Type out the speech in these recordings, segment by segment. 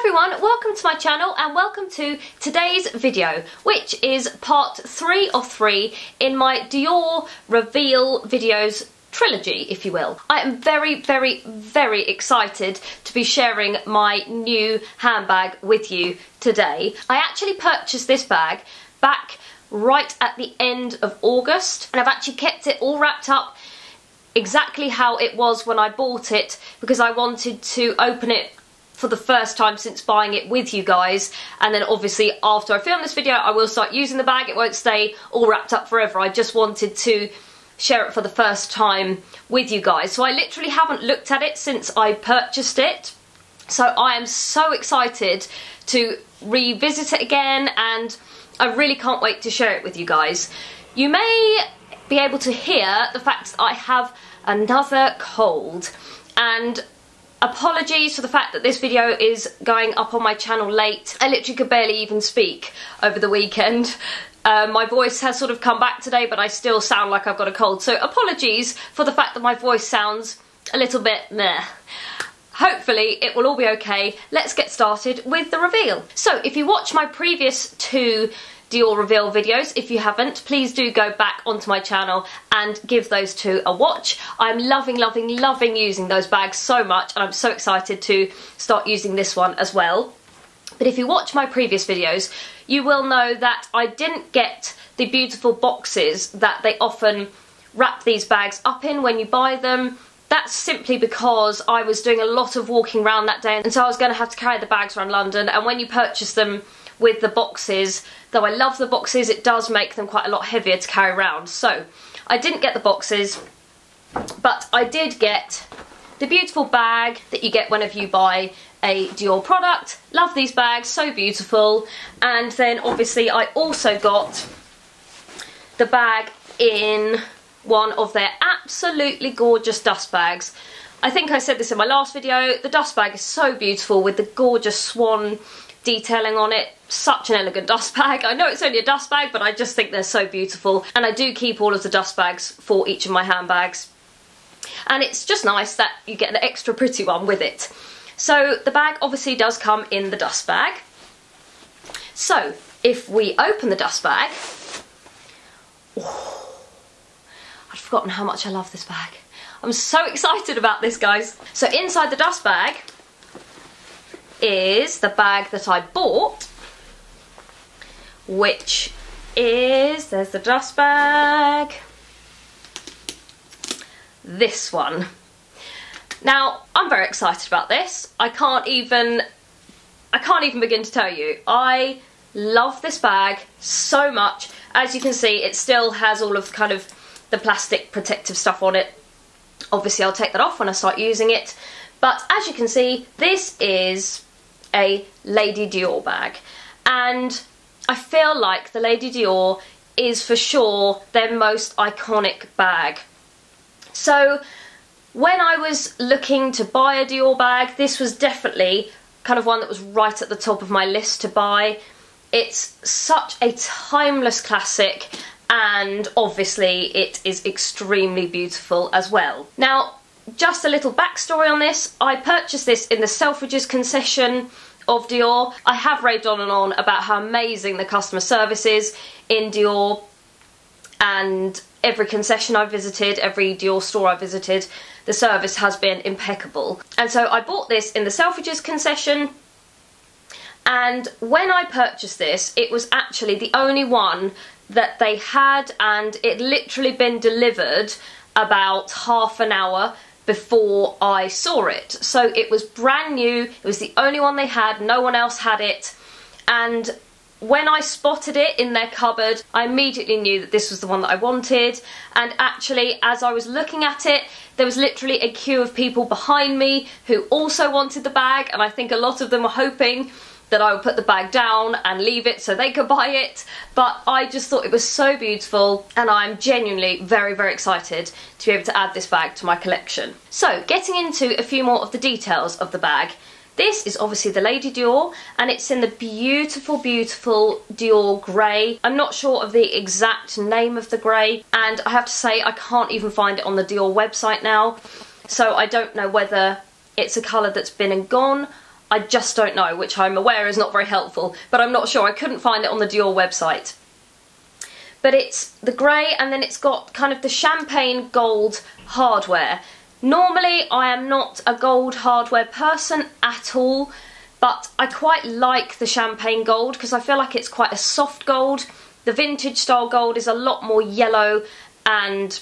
everyone, welcome to my channel and welcome to today's video, which is part 3 of 3 in my Dior reveal videos trilogy, if you will. I am very excited to be sharing my new handbag with you today. I actually purchased this bag back right at the end of August, and I've actually kept it all wrapped up exactly how it was when I bought it because I wanted to open it for the first time since buying it with you guys, and then obviously after I film this video I will start using the bag. It won't stay all wrapped up forever. I just wanted to share it for the first time with you guys. So I literally haven't looked at it since I purchased it, so I am so excited to revisit it again, and I really can't wait to share it with you guys. You may be able to hear the fact that I have another cold, and apologies for the fact that this video is going up on my channel late. I literally could barely even speak over the weekend. My voice has sort of come back today, but I still sound like I've got a cold, so apologies for the fact that my voice sounds a little bit meh. Hopefully it will all be okay. Let's get started with the reveal. So if you watch my previous 2 Dior reveal videos, if you haven't, please do go back onto my channel and give those 2 a watch. I'm loving using those bags so much, and I'm so excited to start using this one as well. But if you watch my previous videos, you will know that I didn't get the beautiful boxes that they often wrap these bags up in when you buy them. That's simply because I was doing a lot of walking around that day, and so I was going to have to carry the bags around London, and when you purchase them with the boxes, though I love the boxes, it does make them quite a lot heavier to carry around. So I didn't get the boxes, but I did get the beautiful bag that you get whenever you buy a Dior product. Love these bags, so beautiful. And then obviously I also got the bag in one of their absolutely gorgeous dust bags. I think I said this in my last video, the dust bag is so beautiful with the gorgeous swan detailing on it. Such an elegant dust bag. I know it's only a dust bag, but I just think they're so beautiful, and I do keep all of the dust bags for each of my handbags, and it's just nice that you get an extra pretty one with it. So the bag obviously does come in the dust bag. So if we open the dust bag, oh, I'd forgotten how much I love this bag. I'm so excited about this, guys. So inside the dust bag is the bag that I bought, which is, there's the dust bag, this one. Now, I'm very excited about this. I can't even begin to tell you. I love this bag so much. As you can see, it still has all of kind of the plastic protective stuff on it. Obviously, I'll take that off when I start using it. But as you can see, this is a Lady Dior bag, and I feel like the Lady Dior is for sure their most iconic bag. So when I was looking to buy a Dior bag, this was definitely kind of one that was right at the top of my list to buy. It's such a timeless classic, and obviously it is extremely beautiful as well. Now, just a little backstory on this. I purchased this in the Selfridges concession of Dior. I have raved on and on about how amazing the customer service is in Dior, and every concession I visited, every Dior store I visited, the service has been impeccable. And so I bought this in the Selfridges concession, and when I purchased this, it was actually the only one that they had, and it literally been delivered about half an hour before I saw it. So it was brand new, it was the only one they had, no one else had it, and when I spotted it in their cupboard, I immediately knew that this was the one that I wanted. And actually, as I was looking at it, there was literally a queue of people behind me who also wanted the bag, and I think a lot of them were hoping that I would put the bag down and leave it so they could buy it, but I just thought it was so beautiful, and I'm genuinely very excited to be able to add this bag to my collection. So getting into a few more of the details of the bag, this is obviously the Lady Dior, and it's in the beautiful Dior grey. I'm not sure of the exact name of the grey, and I have to say I can't even find it on the Dior website now, so I don't know whether it's a colour that's been and gone I just don't know, which I'm aware is not very helpful, but I'm not sure. I couldn't find it on the Dior website. But it's the grey, and then it's got kind of the champagne gold hardware. Normally I am not a gold hardware person at all, but I quite like the champagne gold because I feel like it's quite a soft gold. The vintage style gold is a lot more yellow and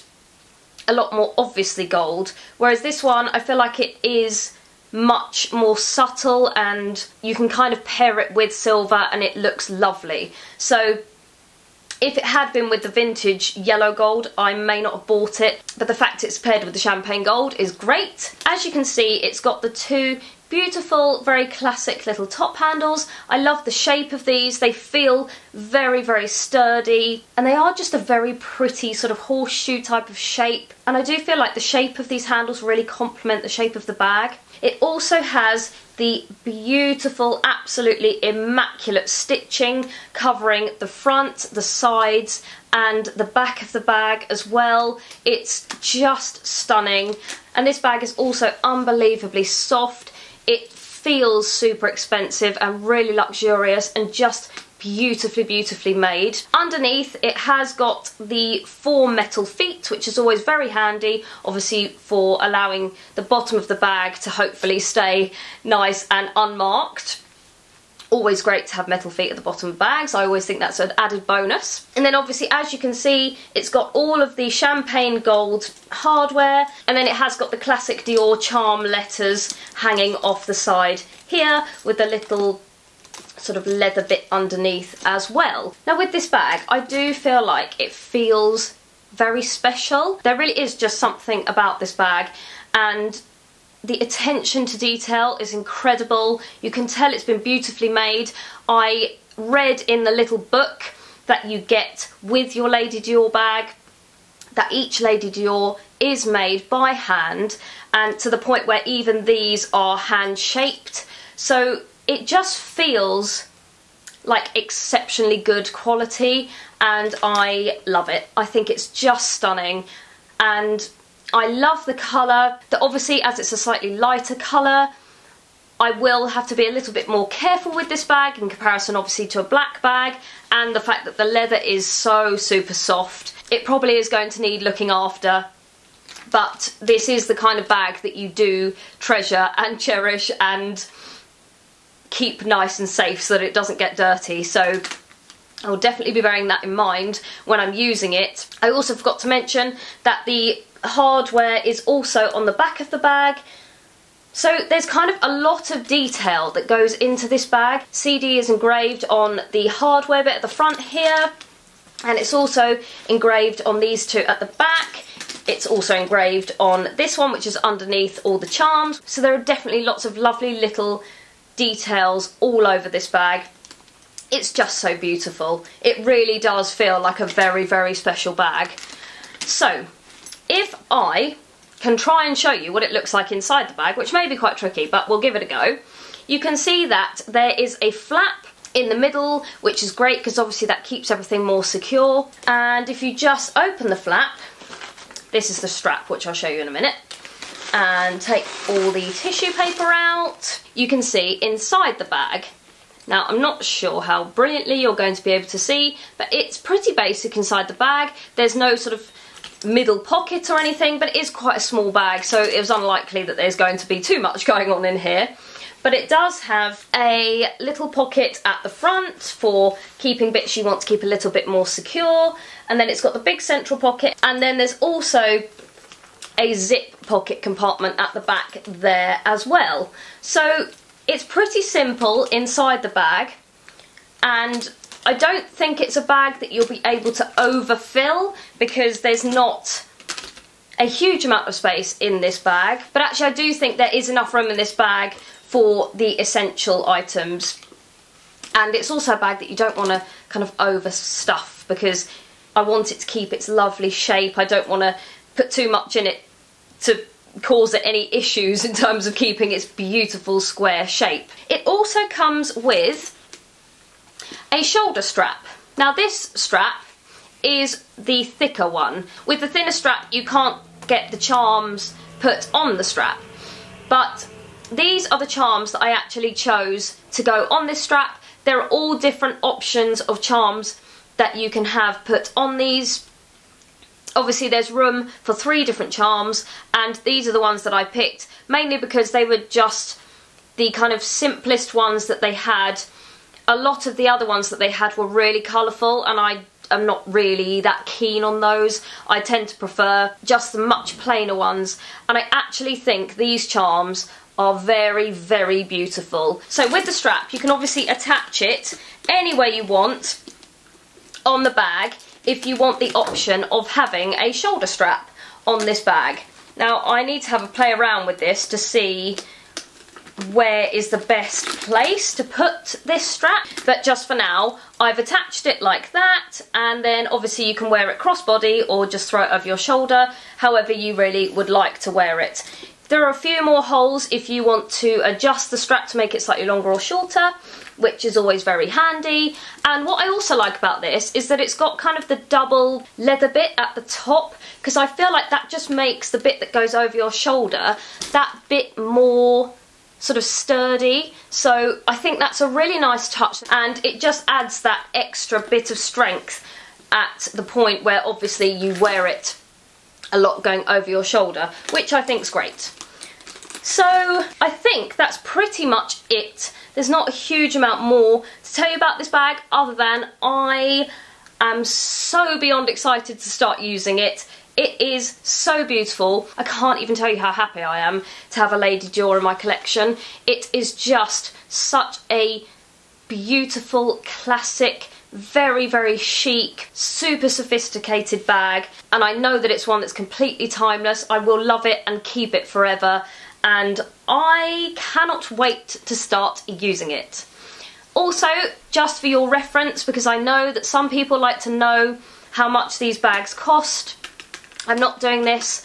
a lot more obviously gold, whereas this one I feel like it is much more subtle, and you can kind of pair it with silver and it looks lovely. So if it had been with the vintage yellow gold, I may not have bought it, but the fact it's paired with the champagne gold is great. As you can see, it's got the two beautiful, very classic little top handles. I love the shape of these. They feel very, very sturdy, and they are just a very pretty sort of horseshoe type of shape. And I do feel like the shape of these handles really complement the shape of the bag. It also has the beautiful, absolutely immaculate stitching covering the front, the sides, and the back of the bag as well. It's just stunning. And this bag is also unbelievably soft. It feels super expensive and really luxurious and just beautifully, beautifully made. Underneath it has got the 4 metal feet, which is always very handy, obviously for allowing the bottom of the bag to hopefully stay nice and unmarked. Always great to have metal feet at the bottom of bags. I always think that's an added bonus. And then obviously, as you can see, it's got all of the champagne gold hardware, and then it has got the classic Dior charm letters hanging off the side here with the little sort of leather bit underneath as well. Now with this bag, I do feel like it feels very special. There really is just something about this bag, and the attention to detail is incredible. You can tell it's been beautifully made. I read in the little book that you get with your Lady Dior bag that each Lady Dior is made by hand, and to the point where even these are hand shaped. So it just feels like exceptionally good quality, and I love it. I think it's just stunning, and I love the colour. That obviously, as it's a slightly lighter colour, I will have to be a little bit more careful with this bag in comparison obviously to a black bag, and the fact that the leather is so super soft. It probably is going to need looking after, but this is the kind of bag that you do treasure and cherish and keep nice and safe so that it doesn't get dirty. So I'll definitely be bearing that in mind when I'm using it. I also forgot to mention that the hardware is also on the back of the bag. So there's kind of a lot of detail that goes into this bag. CD is engraved on the hardware bit at the front here, and it's also engraved on these two at the back. It's also engraved on this one, which is underneath all the charms. So there are definitely lots of lovely little details all over this bag. It's just so beautiful. It really does feel like a very, very special bag. So if I can try and show you what it looks like inside the bag, which may be quite tricky, but we'll give it a go. You can see that there is a flap in the middle, which is great because obviously that keeps everything more secure. And if you just open the flap, this is the strap, which I'll show you in a minute, and take all the tissue paper out, you can see inside the bag. Now I'm not sure how brilliantly you're going to be able to see, but it's pretty basic inside the bag. There's no sort of middle pocket or anything, but it is quite a small bag, so it was unlikely that there's going to be too much going on in here. But it does have a little pocket at the front for keeping bits you want to keep a little bit more secure, and then it's got the big central pocket, and then there's also a zip pocket compartment at the back there as well. So it's pretty simple inside the bag, and I don't think it's a bag that you'll be able to overfill because there's not a huge amount of space in this bag, but actually I do think there is enough room in this bag for the essential items. And it's also a bag that you don't want to kind of overstuff, because I want it to keep its lovely shape. I don't want to put too much in it to cause it any issues in terms of keeping its beautiful square shape. It also comes with a shoulder strap. Now this strap is the thicker one. With the thinner strap you can't get the charms put on the strap, but these are the charms that I actually chose to go on this strap. There are all different options of charms that you can have put on these. Obviously there's room for 3 different charms, and these are the ones that I picked, mainly because they were just the kind of simplest ones that they had. A lot of the other ones that they had were really colourful, and I'm not really that keen on those. I tend to prefer just the much plainer ones, and I actually think these charms are very, very beautiful. So with the strap, you can obviously attach it any way you want on the bag if you want the option of having a shoulder strap on this bag. Now I need to have a play around with this to see where is the best place to put this strap, but just for now I've attached it like that, and then obviously you can wear it crossbody or just throw it over your shoulder, however you really would like to wear it. There are a few more holes if you want to adjust the strap to make it slightly longer or shorter, which is always very handy. And what I also like about this is that it's got kind of the double leather bit at the top, because I feel like that just makes the bit that goes over your shoulder that bit more sort of sturdy. So I think that's a really nice touch, and it just adds that extra bit of strength at the point where obviously you wear it a lot going over your shoulder, which I think is great. So I think that's pretty much it. There's not a huge amount more to tell you about this bag, other than I am so beyond excited to start using it. It is so beautiful. I can't even tell you how happy I am to have a Lady Dior in my collection. It is just such a beautiful, classic, very, very chic, super sophisticated bag, and I know that it's one that's completely timeless. I will love it and keep it forever, and I cannot wait to start using it. Also, just for your reference, because I know that some people like to know how much these bags cost, I'm not doing this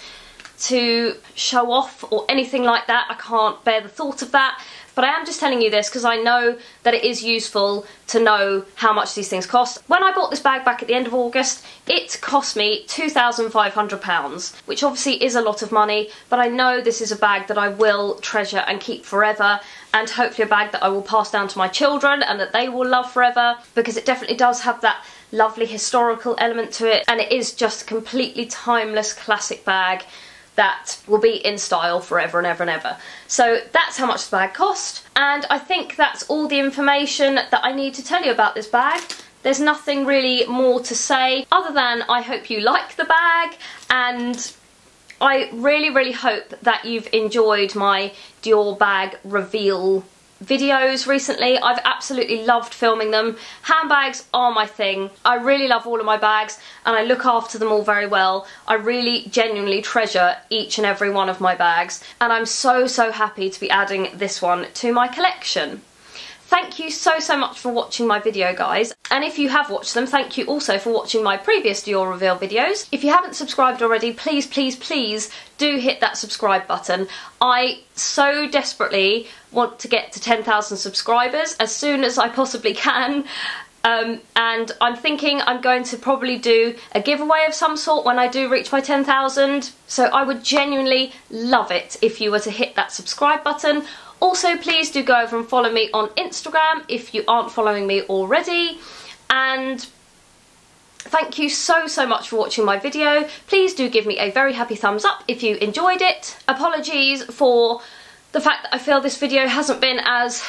to show off or anything like that. I can't bear the thought of that. But I am just telling you this because I know that it is useful to know how much these things cost. When I bought this bag back at the end of August, it cost me £2,500, which obviously is a lot of money, but I know this is a bag that I will treasure and keep forever, and hopefully a bag that I will pass down to my children and that they will love forever, because it definitely does have that lovely historical element to it, and it is just a completely timeless classic bag that will be in style forever and ever and ever. So that's how much the bag cost, and I think that's all the information that I need to tell you about this bag. There's nothing really more to say other than I hope you like the bag, and I really, really hope that you've enjoyed my Dior bag reveal videos recently. I've absolutely loved filming them. Handbags are my thing. I really love all of my bags and I look after them all very well. I really genuinely treasure each and every one of my bags, and I'm so, so happy to be adding this one to my collection. Thank you so, so much for watching my video, guys. And if you have watched them, thank you also for watching my previous Dior reveal videos. If you haven't subscribed already, please, please, please do hit that subscribe button. I so desperately want to get to 10,000 subscribers as soon as I possibly can. And I'm thinking I'm going to probably do a giveaway of some sort when I do reach my 10,000. So I would genuinely love it if you were to hit that subscribe button. Also, please do go over and follow me on Instagram if you aren't following me already. And thank you so, so much for watching my video. Please do give me a very happy thumbs up if you enjoyed it. Apologies for the fact that I feel this video hasn't been as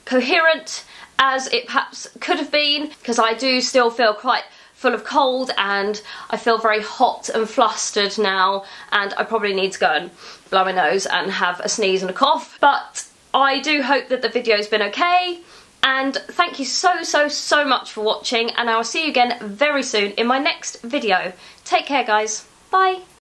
coherent as it perhaps could have been, because I do still feel quite full of cold and I feel very hot and flustered now, and I probably need to go and blow my nose and have a sneeze and a cough. But I do hope that the video's been okay, and thank you so, so, so much for watching, and I will see you again very soon in my next video. Take care, guys. Bye.